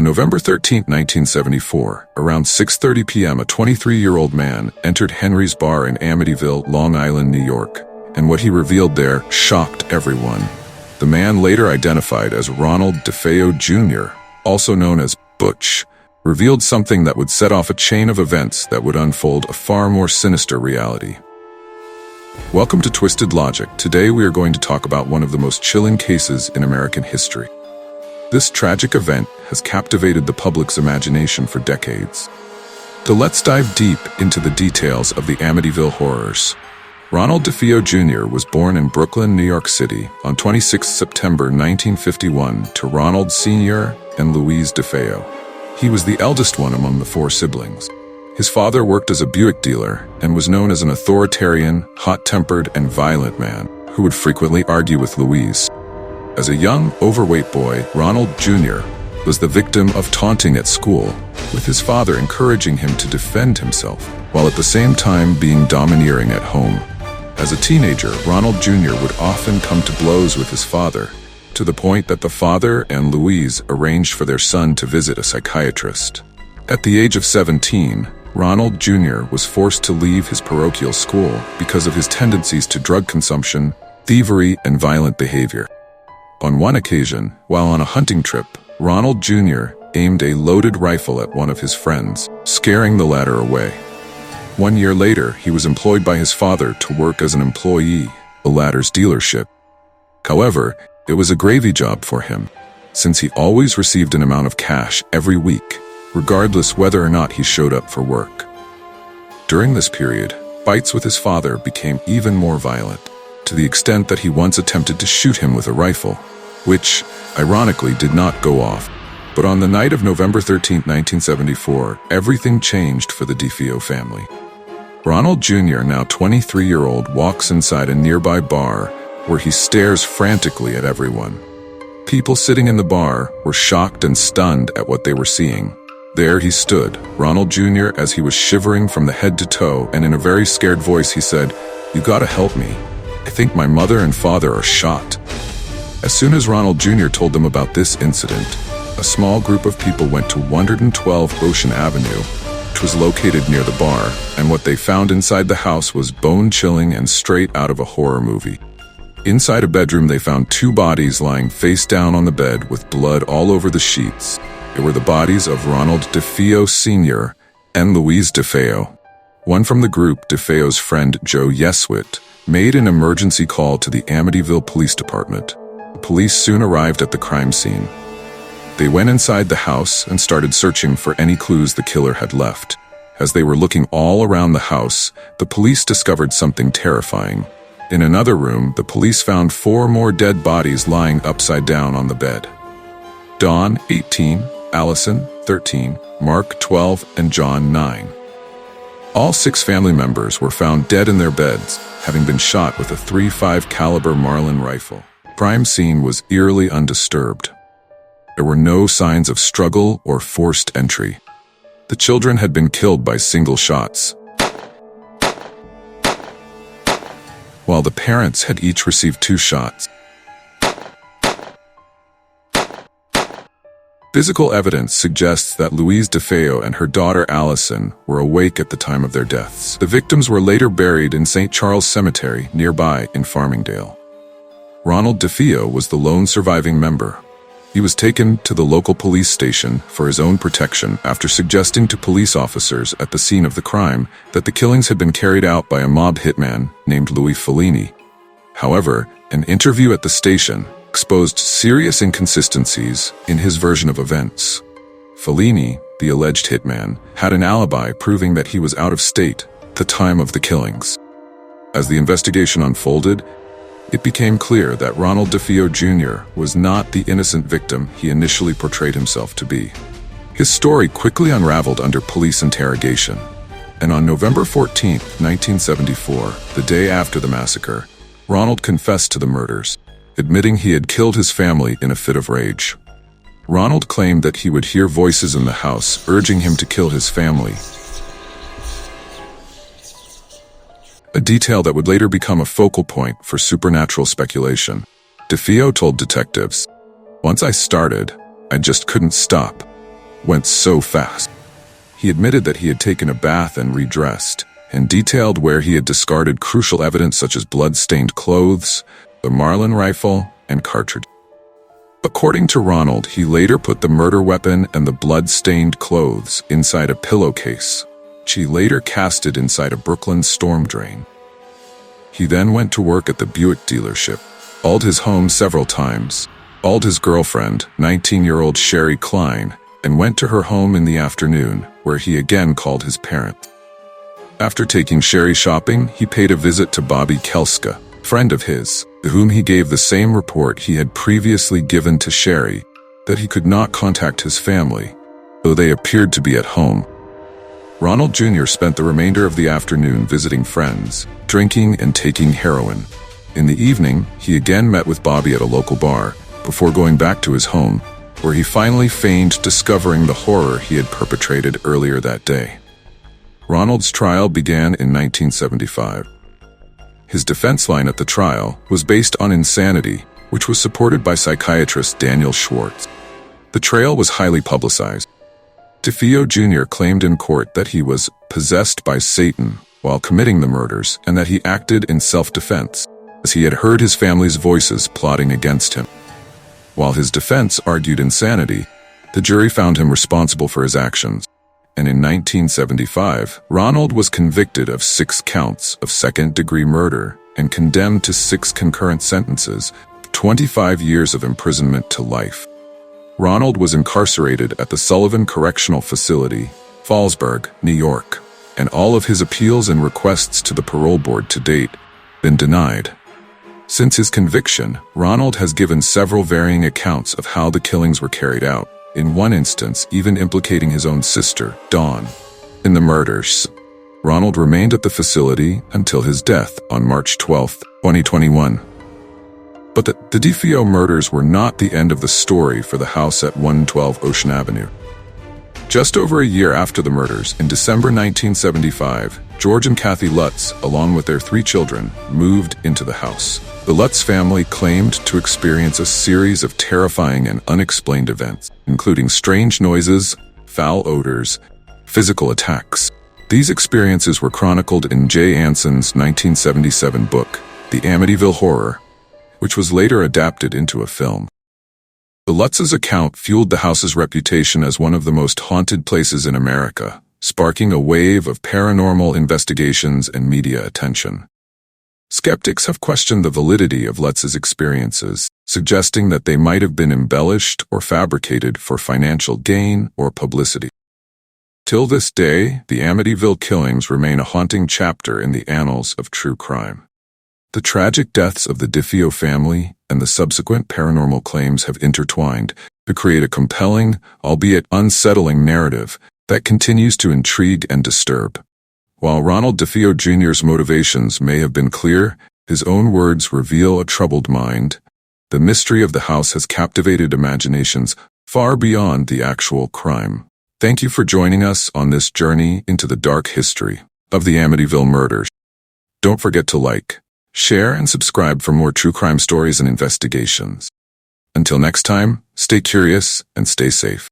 November 13, 1974, around 6:30 p.m., a 23-year-old man entered Henry's bar in Amityville, Long Island, New York, and what he revealed there shocked everyone. The man, later identified as Ronald DeFeo Jr., also known as Butch, revealed something that would set off a chain of events that would unfold a far more sinister reality. Welcome to Twisted Logic. Today we are going to talk about one of the most chilling cases in American history. This tragic event has captivated the public's imagination for decades. So let's dive deep into the details of the Amityville horrors. Ronald DeFeo Jr. was born in Brooklyn, New York City on 26 September 1951 to Ronald Sr. and Louise DeFeo. He was the eldest one among the four siblings. His father worked as a Buick dealer and was known as an authoritarian, hot-tempered, and violent man who would frequently argue with Louise. As a young, overweight boy, Ronald Jr. was the victim of taunting at school, with his father encouraging him to defend himself, while at the same time being domineering at home. As a teenager, Ronald Jr. would often come to blows with his father, to the point that the father and Louise arranged for their son to visit a psychiatrist. At the age of 17, Ronald Jr. was forced to leave his parochial school because of his tendencies to drug consumption, thievery, and violent behavior. On one occasion, while on a hunting trip, Ronald Jr. aimed a loaded rifle at one of his friends, scaring the latter away. 1 year later, he was employed by his father to work as an employee at the latter's dealership. However, it was a gravy job for him, since he always received an amount of cash every week, regardless whether or not he showed up for work. During this period, fights with his father became even more violent, to the extent that he once attempted to shoot him with a rifle, which, ironically, did not go off. But on the night of November 13, 1974, everything changed for the DeFeo family. Ronald Jr., now 23-year-old, walks inside a nearby bar where he stares frantically at everyone. People sitting in the bar were shocked and stunned at what they were seeing. There he stood, Ronald Jr., as he was shivering from the head to toe, and in a very scared voice he said, "You gotta help me. I think my mother and father are shot." As soon as Ronald Jr. told them about this incident, a small group of people went to 112 Ocean Avenue, which was located near the bar, and what they found inside the house was bone-chilling and straight out of a horror movie. Inside a bedroom, they found two bodies lying face down on the bed with blood all over the sheets. They were the bodies of Ronald DeFeo Sr. and Louise DeFeo. One from the group, DeFeo's friend Joe Yeswit, made an emergency call to the Amityville Police Department. The police soon arrived at the crime scene. They went inside the house and started searching for any clues the killer had left. As they were looking all around the house, the police discovered something terrifying. In another room, the police found 4 more dead bodies lying upside down on the bed. Dawn, 18, Allison, 13, Mark, 12, and John, 9. All 6 family members were found dead in their beds, having been shot with a .35 caliber Marlin rifle. The crime scene was eerily undisturbed. There were no signs of struggle or forced entry. The children had been killed by single shots, while the parents had each received 2 shots. Physical evidence suggests that Louise DeFeo and her daughter Allison were awake at the time of their deaths. The victims were later buried in St. Charles Cemetery nearby in Farmingdale. Ronald DeFeo was the lone surviving member. He was taken to the local police station for his own protection after suggesting to police officers at the scene of the crime that the killings had been carried out by a mob hitman named Louis Fellini. However, an interview at the station exposed serious inconsistencies in his version of events. Fellini, the alleged hitman, had an alibi proving that he was out of state at the time of the killings. As the investigation unfolded, it became clear that Ronald DeFeo Jr. was not the innocent victim he initially portrayed himself to be. His story quickly unraveled under police interrogation, and on November 14, 1974, the day after the massacre, Ronald confessed to the murders, admitting he had killed his family in a fit of rage. Ronald claimed that he would hear voices in the house urging him to kill his family, a detail that would later become a focal point for supernatural speculation. DeFeo told detectives, "Once I started, I just couldn't stop. went so fast. He admitted that he had taken a bath and redressed, and detailed where he had discarded crucial evidence such as blood-stained clothes, the Marlin rifle, and cartridge. According to Ronald, he later put the murder weapon and the blood-stained clothes inside a pillowcase, which he later casted inside a Brooklyn storm drain. He then went to work at the Buick dealership, called his home several times, called his girlfriend, 19-year-old Sherry Klein, and went to her home in the afternoon, where he again called his parents. After taking Sherry shopping, he paid a visit to Bobby Kelska, a friend of his, to whom he gave the same report he had previously given to Sherry, that he could not contact his family, though they appeared to be at home. Ronald Jr. spent the remainder of the afternoon visiting friends, drinking and taking heroin. In the evening, he again met with Bobby at a local bar, before going back to his home, where he finally feigned discovering the horror he had perpetrated earlier that day. Ronald's trial began in 1975. His defense line at the trial was based on insanity, which was supported by psychiatrist Daniel Schwartz. The trial was highly publicized. DeFeo Jr. claimed in court that he was possessed by Satan while committing the murders and that he acted in self-defense, as he had heard his family's voices plotting against him. While his defense argued insanity, the jury found him responsible for his actions, and in 1975, Ronald was convicted of 6 counts of second-degree murder and condemned to 6 concurrent sentences, 25 years of imprisonment to life. Ronald was incarcerated at the Sullivan Correctional Facility, Fallsburg, New York, and all of his appeals and requests to the parole board to date been denied. Since his conviction, Ronald has given several varying accounts of how the killings were carried out, in one instance even implicating his own sister, Dawn, in the murders. Ronald remained at the facility until his death on March 12, 2021. But the DeFeo murders were not the end of the story for the house at 112 Ocean Avenue. Just over a year after the murders, in December 1975, George and Kathy Lutz, along with their 3 children, moved into the house. The Lutz family claimed to experience a series of terrifying and unexplained events, including strange noises, foul odors, physical attacks. These experiences were chronicled in Jay Anson's 1977 book, The Amityville Horror, which was later adapted into a film. The Lutz's account fueled the house's reputation as one of the most haunted places in America, sparking a wave of paranormal investigations and media attention. Skeptics have questioned the validity of Lutz's experiences, suggesting that they might have been embellished or fabricated for financial gain or publicity. Till this day, the Amityville killings remain a haunting chapter in the annals of true crime. The tragic deaths of the DeFeo family and the subsequent paranormal claims have intertwined to create a compelling, albeit unsettling narrative that continues to intrigue and disturb. While Ronald DeFeo Jr.'s motivations may have been clear, his own words reveal a troubled mind. The mystery of the house has captivated imaginations far beyond the actual crime. Thank you for joining us on this journey into the dark history of the Amityville murders. Don't forget to like, share, and subscribe for more true crime stories and investigations. Until next time, stay curious and stay safe.